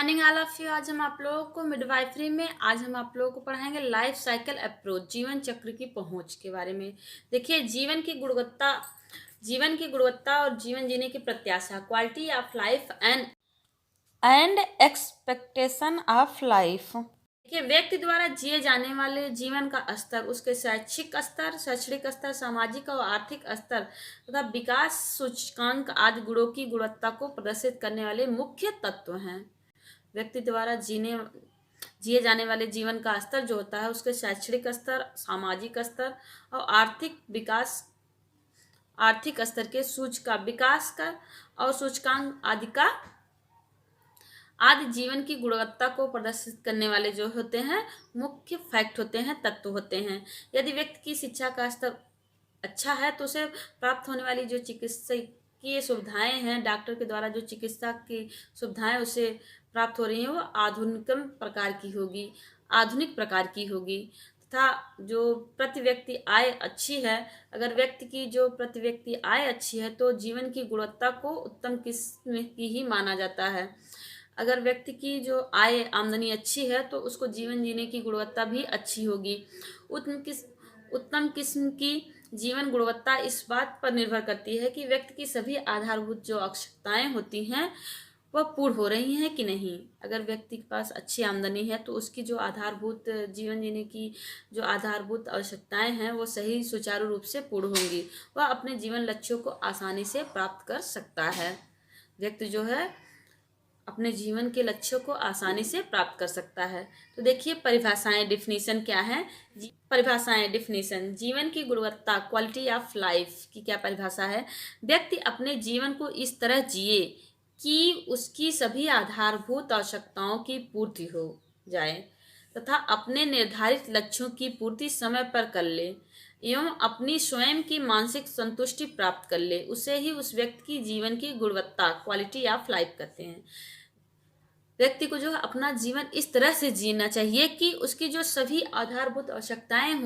Morning all of you. आज हम आप लोगों को मिडवाइफरी में आज हम आप लोगों को पढ़ाएंगे लाइफ साइकिल अप्रोच, जीवन चक्र की पहुंच के बारे में। देखिए, जीवन की गुणवत्ता और जीवन जीने की प्रत्याशा, quality of life and expectation of life. देखिए, व्यक्ति द्वारा जिए जाने वाले जीवन का स्तर, उसके शैक्षणिक स्तर, सामाजिक और आर्थिक स्तर तथा विकास सूचकांक आदि गुणों की गुणवत्ता को प्रदर्शित करने वाले मुख्य तत्व हैं। व्यक्ति द्वारा जिए जाने वाले जीवन का स्तर जो होता है, उसके शैक्षणिक स्तर, सामाजिक स्तर और आर्थिक स्तर के विकास का और सूचकांक आदि जीवन की गुणवत्ता को प्रदर्शित करने वाले जो होते हैं मुख्य फैक्ट होते हैं, तत्व होते हैं। यदि व्यक्ति की शिक्षा का स्तर अच्छा है तो उसे प्राप्त होने वाली जो चिकित्सकीय सुविधाएं हैं, डॉक्टर के द्वारा जो चिकित्सा की सुविधाएं उसे प्राप्त हो रही हैं, वो आधुनिक प्रकार की होगी तथा जो प्रति व्यक्ति आय अच्छी है, अगर व्यक्ति की जो प्रति व्यक्ति आय अच्छी है तो जीवन की गुणवत्ता को उत्तम किस्म की ही माना जाता है। अगर व्यक्ति की जो आमदनी अच्छी है तो उसको जीवन जीने की गुणवत्ता भी अच्छी होगी। उत्तम किस्म की जीवन गुणवत्ता इस बात पर निर्भर करती है कि व्यक्ति की सभी आधारभूत जो आवश्यकताएं होती हैं वह पूर्ण हो रही हैं कि नहीं। अगर व्यक्ति के पास अच्छी आमदनी है तो उसकी जो आधारभूत जीवन जीने की जो आधारभूत आवश्यकताएं हैं वो सही सुचारू रूप से पूर्ण होंगी, वह अपने जीवन लक्ष्यों को आसानी से प्राप्त कर सकता है। व्यक्ति जो है अपने जीवन के लक्ष्यों को आसानी से प्राप्त कर सकता है। तो देखिए, परिभाषाएं, डिफिनीशन क्या है। डिफिनीशन, जीवन की गुणवत्ता, क्वालिटी ऑफ लाइफ की क्या परिभाषा है। व्यक्ति अपने जीवन को इस तरह जिए कि उसकी सभी आधारभूत आवश्यकताओं की पूर्ति हो जाए तथा अपने निर्धारित लक्ष्यों की पूर्ति समय पर कर ले एवं अपनी स्वयं की मानसिक संतुष्टि प्राप्त कर ले, उसे ही उस व्यक्ति की जीवन की गुणवत्ता, क्वालिटी ऑफ लाइफ कहते हैं। व्यक्ति को जो है अपना जीवन इस तरह से जीना चाहिए कि उसकी जो सभी आधारभूत आवश्यकताएं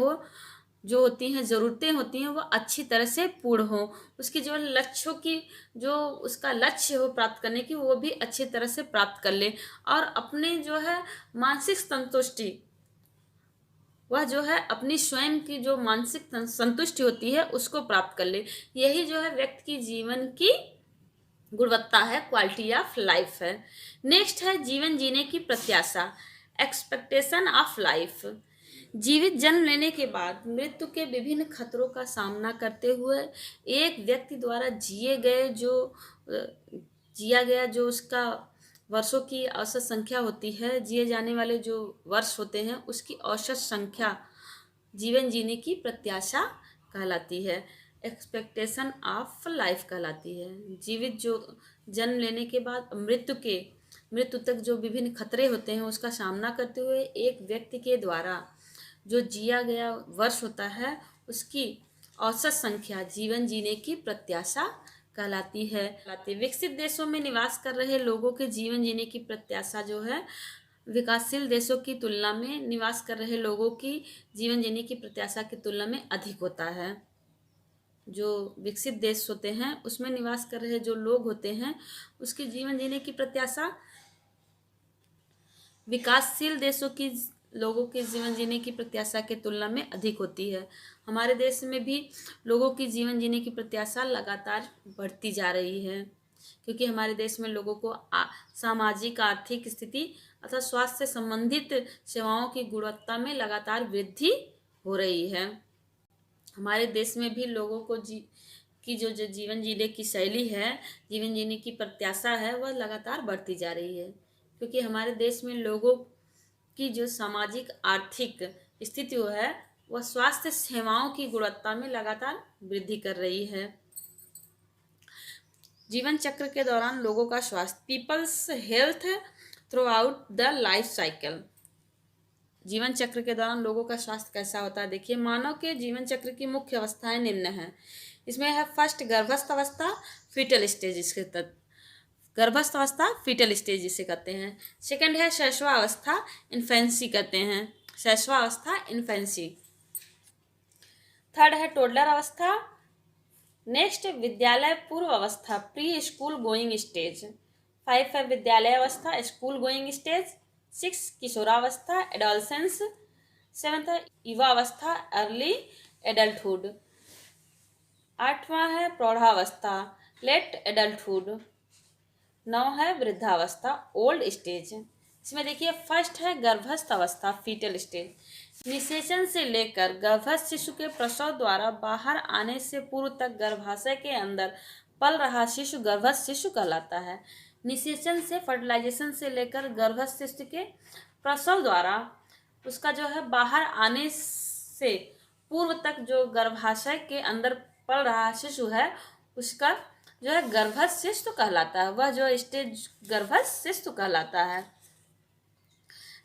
जो होती हैं, ज़रूरतें होती हैं, वो अच्छी तरह से पूर्ण हो। उसकी जो लक्ष्यों की जो उसका लक्ष्य हो प्राप्त करने की, वो भी अच्छी तरह से प्राप्त कर ले और अपने जो है मानसिक संतुष्टि, वह जो है अपनी स्वयं की जो मानसिक संतुष्टि होती है उसको प्राप्त कर ले। यही जो है व्यक्ति की जीवन की गुणवत्ता है, क्वालिटी ऑफ लाइफ है। नेक्स्ट है जीवन जीने की प्रत्याशा, एक्सपेक्टेशन ऑफ लाइफ। जीवित जन्म लेने के बाद मृत्यु के विभिन्न खतरों का सामना करते हुए एक व्यक्ति द्वारा जिया गया जो उसका वर्षों की औसत संख्या होती है, जिए जाने वाले जो वर्ष होते हैं उसकी औसत संख्या जीवन जीने की प्रत्याशा कहलाती है, एक्सपेक्टेशन ऑफ लाइफ कहलाती है। जीवित जो जन्म लेने के बाद मृत्यु तक जो विभिन्न खतरे होते हैं उसका सामना करते हुए एक व्यक्ति के द्वारा जो जिया गया वर्ष होता है उसकी औसत संख्या जीवन जीने की प्रत्याशा कहलाती है। विकसित देशों में निवास कर रहे लोगों के जीवन जीने की प्रत्याशा जो है विकासशील देशों की तुलना में निवास कर रहे लोगों की जीवन जीने की प्रत्याशा की तुलना में अधिक होता है। जो विकसित देश होते हैं उसमें निवास कर रहे जो लोग होते हैं उसकी जीवन जीने की प्रत्याशा विकासशील देशों की लोगों के जीवन जीने की प्रत्याशा की तुलना में अधिक होती है। हमारे देश में भी लोगों की जीवन जीने की प्रत्याशा लगातार बढ़ती जा रही है, क्योंकि हमारे देश में लोगों को सामाजिक, आर्थिक स्थिति अथवा स्वास्थ्य से संबंधित सेवाओं की गुणवत्ता में लगातार वृद्धि हो रही है। हमारे देश में भी लोगों को जो जीवन जीने की शैली है, जीवन जीने की प्रत्याशा है, वह लगातार बढ़ती जा रही है, क्योंकि हमारे देश में लोगों की जो सामाजिक आर्थिक स्थिति है वह स्वास्थ्य सेवाओं की गुणवत्ता में लगातार वृद्धि कर रही है। जीवन चक्र के दौरान लोगों का स्वास्थ्य, peoples health throughout the life cycle. जीवन चक्र के दौरान लोगों का स्वास्थ्य कैसा होता है। देखिए, मानव के जीवन चक्र की मुख्य अवस्थाएं निम्न हैं। इसमें है फर्स्ट गर्भस्थ अवस्था, फीटल स्टेज, इसके तहत गर्भस्थ अवस्था, फीटल स्टेज जिसे कहते हैं। सेकंड है शैशवावस्था, इन्फेंसी कहते हैं, शैशवावस्था, इन्फेंसी। थर्ड है टोडलर अवस्था। नेक्स्ट विद्यालय पूर्व अवस्था, प्री स्कूल गोइंग स्टेज। 5 है विद्यालय अवस्था, स्कूल गोइंग स्टेज। 6 किशोरावस्था, एडोलसेंस। 7 है युवा अवस्था, अर्ली एडल्टहुड। 8वां है प्रौढ़ावस्था, लेट एडल्टहुड। 9 है वृद्धावस्था, ओल्ड स्टेज। इसमें देखिए फर्स्ट है गर्भस्थ अवस्था, फीटल स्टेज। निषेचन से लेकर गर्भस्थ शिशु के प्रसव द्वारा बाहर आने से पूर्व तक गर्भाशय के अंदर पल रहा शिशु गर्भस्थ शिशु कहलाता है। निषेचन से, फर्टिलाइजेशन से लेकर गर्भस्थ शिशु के प्रसव द्वारा उसका जो है बाहर आने से पूर्व तक जो गर्भाशय के अंदर पल रहा शिशु है उसका जो है गर्भस्थ शिशु कहलाता है। वह जो स्टेज गर्भस्थ शिशु कहलाता है।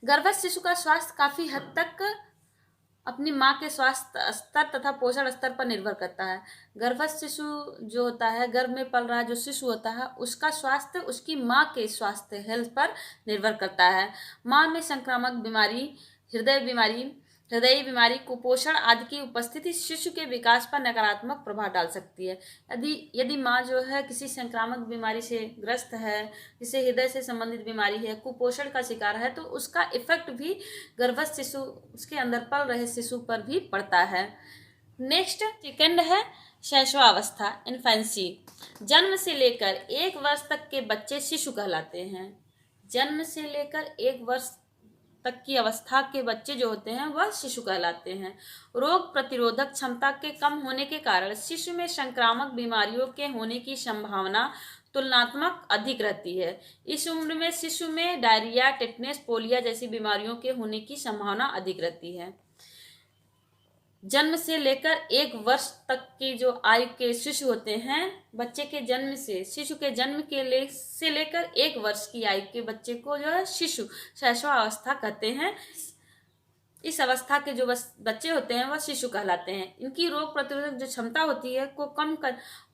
गर्भस्थ शिशु का स्वास्थ्य काफी हद तक अपनी माँ के स्वास्थ्य स्तर तथा पोषण स्तर पर निर्भर करता है। गर्भस्थ शिशु जो होता है, गर्भ में पल रहा जो शिशु होता है, उसका स्वास्थ्य उसकी माँ के स्वास्थ्य हेल्थ पर निर्भर करता है। माँ में संक्रामक बीमारी, हृदय बीमारी, कुपोषण आदि की उपस्थिति शिशु के विकास पर नकारात्मक प्रभाव डाल सकती है। यदि माँ जो है किसी संक्रामक बीमारी से ग्रस्त है, जिसे हृदय से संबंधित बीमारी है, कुपोषण का शिकार है, तो उसका इफेक्ट भी गर्भस्थ शिशु, उसके अंदर पल रहे शिशु पर भी पड़ता है। नेक्स्ट सेकंड है शैशवावस्था, इन्फेंसी। जन्म से लेकर 1 वर्ष तक के बच्चे शिशु कहलाते हैं। जन्म से लेकर 1 वर्ष तक की अवस्था के बच्चे जो होते हैं वह शिशु कहलाते हैं। रोग प्रतिरोधक क्षमता के कम होने के कारण शिशु में संक्रामक बीमारियों के होने की संभावना तुलनात्मक अधिक रहती है। इस उम्र में शिशु में डायरिया, टेटनस, पोलिया जैसी बीमारियों के होने की संभावना अधिक रहती है। जन्म से लेकर 1 वर्ष तक की जो आयु के शिशु होते हैं, बच्चे के जन्म से, शिशु के जन्म से लेकर 1 वर्ष की आयु के बच्चे को जो है शिशु शैशवावस्था कहते हैं। इस अवस्था के जो बच्चे होते हैं वह शिशु कहलाते हैं। इनकी रोग प्रतिरोधक जो क्षमता होती है को कम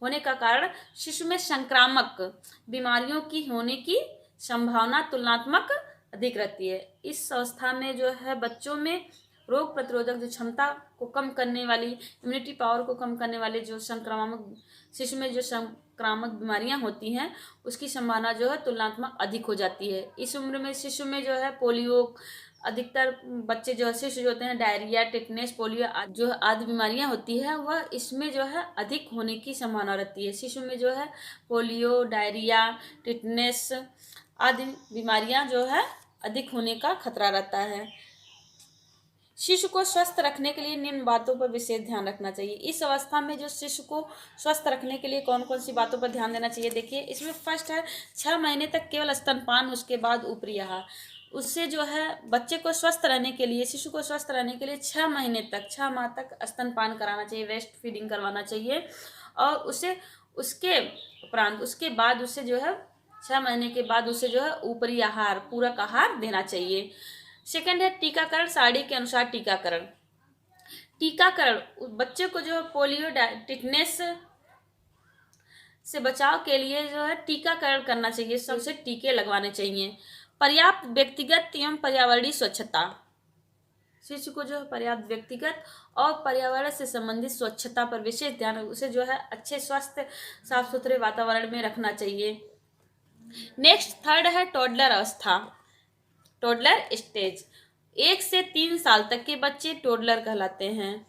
होने का कारण शिशु में संक्रामक बीमारियों की होने की संभावना तुलनात्मक अधिक रहती है। इस अवस्था में जो है बच्चों में रोग प्रतिरोधक जो क्षमता को कम करने वाली, इम्यूनिटी पावर को कम करने वाले जो संक्रामक, शिशु में जो संक्रामक बीमारियां होती हैं उसकी संभावना जो है तुलनात्मक अधिक हो जाती है। इस उम्र में शिशु में जो है पोलियो, अधिकतर बच्चे जो शिशु जो होते हैं डायरिया, टिटनेस, पोलियो जो आदि बीमारियां होती है वह इसमें जो है अधिक होने की संभावना रहती है। शिशु में जो है पोलियो, डायरिया, टिटनेस आदि बीमारियां जो है अधिक होने का खतरा रहता है। शिशु को स्वस्थ रखने के लिए निम्न बातों पर विशेष ध्यान रखना चाहिए। इस अवस्था में जो शिशु को स्वस्थ रखने के लिए कौन कौन सी बातों पर ध्यान देना चाहिए, देखिए इसमें फर्स्ट है 6 महीने तक केवल स्तनपान, उसके बाद ऊपरी आहार। उससे जो है बच्चे को स्वस्थ रहने के लिए, शिशु को स्वस्थ रहने के लिए 6 महीने तक, 6 माह तक स्तनपान कराना चाहिए, वेस्ट फीडिंग करवाना चाहिए। और उसे उसके उपरांत, उसके बाद उसे जो है 6 महीने के बाद उसे जो है ऊपरी आहार, पूरक आहार देना चाहिए। सेकंड है टीकाकरण, सारणी के अनुसार टीकाकरण। टीकाकरण बच्चे को जो पोलियो, टिटनेस से बचाव के लिए जो है टीकाकरण करना चाहिए, सबसे टीके लगवाने चाहिए। पर्याप्त व्यक्तिगत एवं पर्यावरणीय स्वच्छता, शिशु को जो है पर्याप्त व्यक्तिगत और पर्यावरण से संबंधित स्वच्छता पर विशेष ध्यान, उसे जो है अच्छे स्वस्थ साफ सुथरे वातावरण में रखना चाहिए। नेक्स्ट थर्ड है टोडलर अवस्था, टोडलर स्टेज। 1 से 3 साल तक के बच्चे टोडलर कहलाते हैं।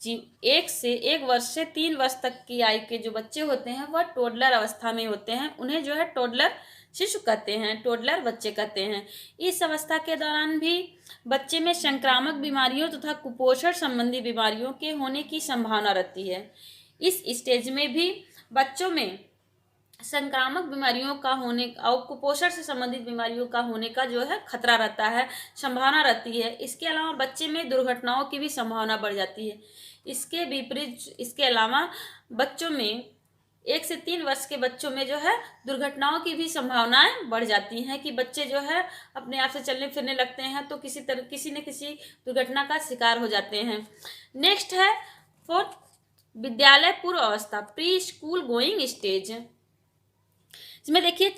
1 वर्ष से 3 वर्ष तक की आयु के जो बच्चे होते हैं वह टोडलर अवस्था में होते हैं। उन्हें जो है टोडलर शिशु कहते हैं, टोडलर बच्चे कहते हैं। इस अवस्था के दौरान भी बच्चे में संक्रामक बीमारियों तथा कुपोषण संबंधी बीमारियों के होने की संभावना रहती है। इस स्टेज में भी बच्चों में संक्रामक बीमारियों का होने और कुपोषण से संबंधित बीमारियों का होने का जो है खतरा रहता है, संभावना रहती है। इसके अलावा बच्चे में दुर्घटनाओं की भी संभावना बढ़ जाती है। इसके विपरीत, इसके अलावा बच्चों में 1 से 3 वर्ष के बच्चों में जो है दुर्घटनाओं की भी संभावनाएं बढ़ जाती हैं कि बच्चे जो है अपने आप से चलने फिरने लगते हैं तो किसी न किसी दुर्घटना का शिकार हो जाते हैं। नेक्स्ट है 4th विद्यालय पूर्व अवस्था, प्री स्कूल गोइंग स्टेज। इसमें देखिए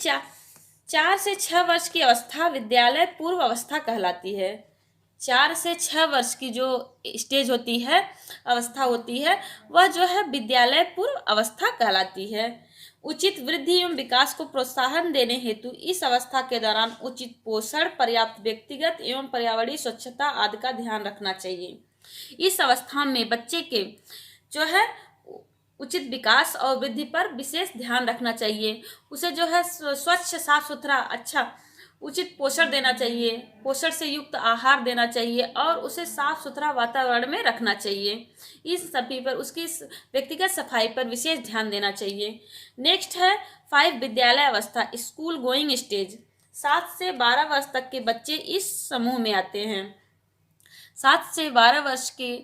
4 से 6 वर्ष की अवस्था विद्यालय पूर्व अवस्था कहलाती है। 4 से 6 वर्ष की जो स्टेज होती है, अवस्था होती है, वह जो है विद्यालय पूर्व अवस्था कहलाती है। उचित वृद्धि एवं विकास को प्रोत्साहन देने हेतु इस अवस्था के दौरान उचित पोषण, पर्याप्त व्यक्तिगत एवं पर्यावरणीय स्वच्छता आदि का ध्यान रखना चाहिए। इस अवस्था में बच्चे के जो है उचित विकास और वृद्धि पर विशेष ध्यान रखना चाहिए। उसे जो है स्वच्छ, साफ सुथरा, अच्छा उचित पोषण देना चाहिए, पोषण से युक्त आहार देना चाहिए और उसे साफ सुथरा वातावरण में रखना चाहिए। इस सभी पर, उसकी व्यक्तिगत सफाई पर विशेष ध्यान देना चाहिए। नेक्स्ट है 5 विद्यालय अवस्था, स्कूल गोइंग स्टेज। 7 से 12 वर्ष तक के बच्चे इस समूह में आते हैं। 7 से 12 वर्ष के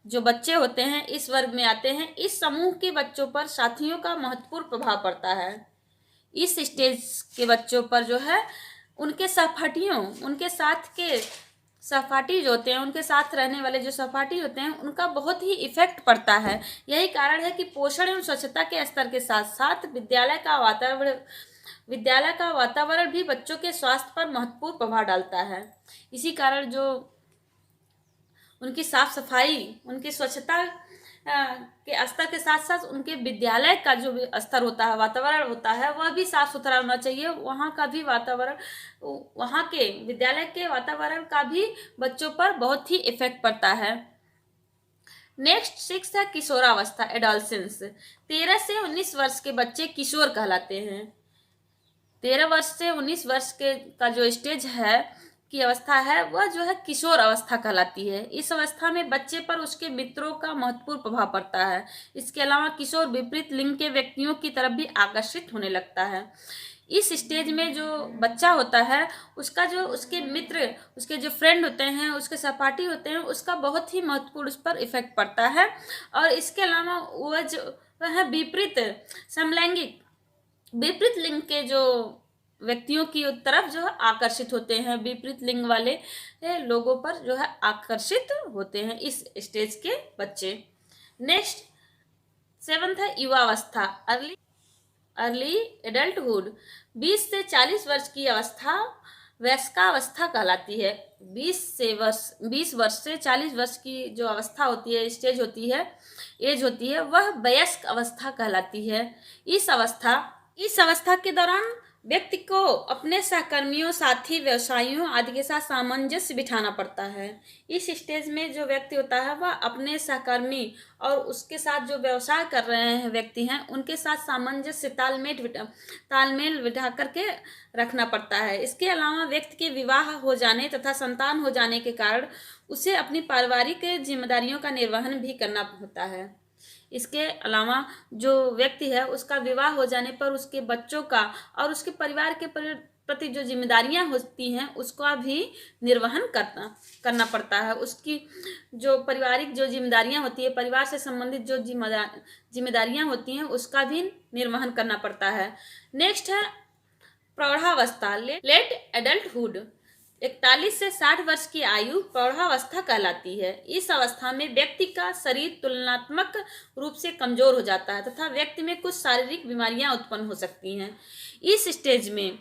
जो बच्चे होते हैं इस वर्ग में आते हैं। इस समूह के बच्चों पर साथियों का महत्वपूर्ण प्रभाव पड़ता है। इस स्टेज के बच्चों पर जो है उनके सहपाठियों, उनके साथ के सहपाठी जो होते हैं, उनके साथ रहने वाले जो सहपाठी होते हैं, उनका बहुत ही इफेक्ट पड़ता है। यही कारण है कि पोषण एवं स्वच्छता के स्तर के साथ साथ विद्यालय का वातावरण भी बच्चों के स्वास्थ्य पर महत्वपूर्ण प्रभाव डालता है। इसी कारण जो उनकी साफ सफाई, उनकी स्वच्छता के स्तर के साथ साथ उनके विद्यालय का जो स्तर होता है, वातावरण होता है, वह भी साफ सुथरा होना चाहिए। वहाँ का भी वातावरण, वहाँ के विद्यालय के वातावरण का भी बच्चों पर बहुत ही इफेक्ट पड़ता है। नेक्स्ट 6 है किशोरावस्था, एडोलसेंस। 13 से 19 वर्ष के बच्चे किशोर कहलाते हैं। 13 वर्ष से 19 वर्ष के का जो स्टेज है की अवस्था है, वह जो है किशोर अवस्था कहलाती है। इस अवस्था में बच्चे पर उसके मित्रों का महत्वपूर्ण प्रभाव पड़ता है। इसके अलावा किशोर विपरीत लिंग के व्यक्तियों की तरफ भी आकर्षित होने लगता है। इस स्टेज में जो बच्चा होता है, उसका जो उसके मित्र, उसके जो फ्रेंड होते हैं, उसके सहपाठी होते हैं, उसका बहुत ही महत्वपूर्ण उस पर इफेक्ट पड़ता है। और इसके अलावा वह है विपरीत समलैंगिक, विपरीत लिंग के जो व्यक्तियों की तरफ जो है आकर्षित होते हैं, विपरीत लिंग वाले लोगों पर जो है आकर्षित होते हैं इस स्टेज के बच्चे। नेक्स्ट 7th है युवावस्था, अर्ली एडल्टहुड। 20 से 40 वर्ष की अवस्था वयस्कावस्था कहलाती है। 20 वर्ष से 40 वर्ष की जो अवस्था होती है, स्टेज होती है, एज होती है, वह वयस्क अवस्था कहलाती है। इस अवस्था के दौरान व्यक्ति को अपने सहकर्मियों, साथी, व्यवसायियों आदि के साथ सामंजस्य बिठाना पड़ता है। इस स्टेज में जो व्यक्ति होता है, वह अपने सहकर्मी और उसके साथ जो व्यवसाय कर रहे हैं व्यक्ति हैं, उनके साथ सामंजस्य, तालमेल बिठा करके रखना पड़ता है। इसके अलावा व्यक्ति के विवाह हो जाने तथा संतान हो जाने के कारण उसे अपनी पारिवारिक जिम्मेदारियों का निर्वहन भी करना होता है। इसके अलावा जो व्यक्ति है, उसका विवाह हो जाने पर उसके बच्चों का और उसके परिवार के प्रति जो जिम्मेदारियां होती हैं, उसका भी निर्वहन करना पड़ता है। उसकी जो पारिवारिक जो जिम्मेदारियां होती है, परिवार से संबंधित जो जिम्मेदारियां होती हैं, उसका भी निर्वहन करना पड़ता है। नेक्स्ट है प्रौढ़ावस्था, लेट एडल्टहुड। 41 से 60 वर्ष की आयु प्रौढ़ावस्था कहलाती है। इस अवस्था में व्यक्ति का शरीर तुलनात्मक रूप से कमजोर हो जाता है तथा व्यक्ति में कुछ शारीरिक बीमारियां उत्पन्न हो सकती हैं। इस स्टेज में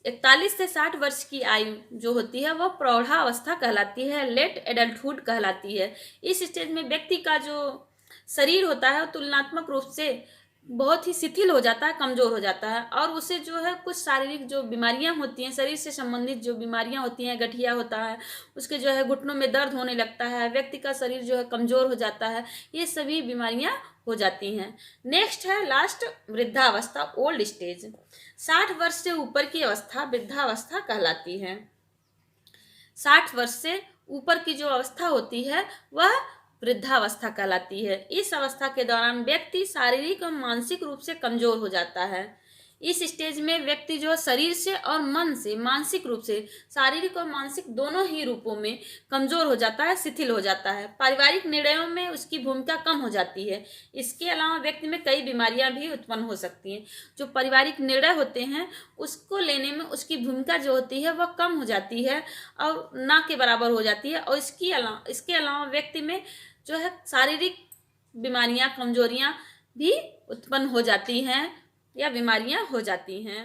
41 से 60 वर्ष की आयु जो होती है, वह प्रौढ़ावस्था कहलाती है, लेट एडल्टहुड कहलाती है। इस स्टेज में व्यक्ति का जो शरीर होता है, तुलनात्मक रूप से बहुत ही शिथिल हो जाता है, कमजोर हो जाता है और उसे जो है कुछ शारीरिक जो बीमारियां होती हैं, शरीर से संबंधित जो बीमारियां होती हैं, गठिया होता है, उसके जो है घुटनों में दर्द होने लगता है, व्यक्ति का शरीर जो है कमजोर हो जाता है, ये सभी बीमारियां हो जाती हैं। नेक्स्ट है लास्ट वृद्धावस्था, ओल्ड स्टेज। 60 वर्ष से ऊपर की अवस्था वृद्धावस्था कहलाती है। 60 वर्ष से ऊपर की जो अवस्था होती है, वह वृद्धावस्था कहलाती है। इस अवस्था के दौरान व्यक्ति शारीरिक और मानसिक रूप से कमजोर हो जाता है। इस स्टेज में व्यक्ति जो शरीर से और मन से, मानसिक रूप से, शारीरिक और मानसिक दोनों ही रूपों में कमजोर हो जाता है, शिथिल हो जाता है। पारिवारिक निर्णयों में उसकी भूमिका कम हो जाती है। इसके अलावा व्यक्ति में कई बीमारियां भी उत्पन्न हो सकती हैं। जो पारिवारिक निर्णय होते हैं, उसको लेने में उसकी भूमिका जो होती है, वह कम हो जाती है और ना के बराबर हो जाती है। और इसके अलावा व्यक्ति में जो है शारीरिक बीमारियां, कमजोरियां भी उत्पन्न हो जाती हैं या बीमारियां हो जाती हैं।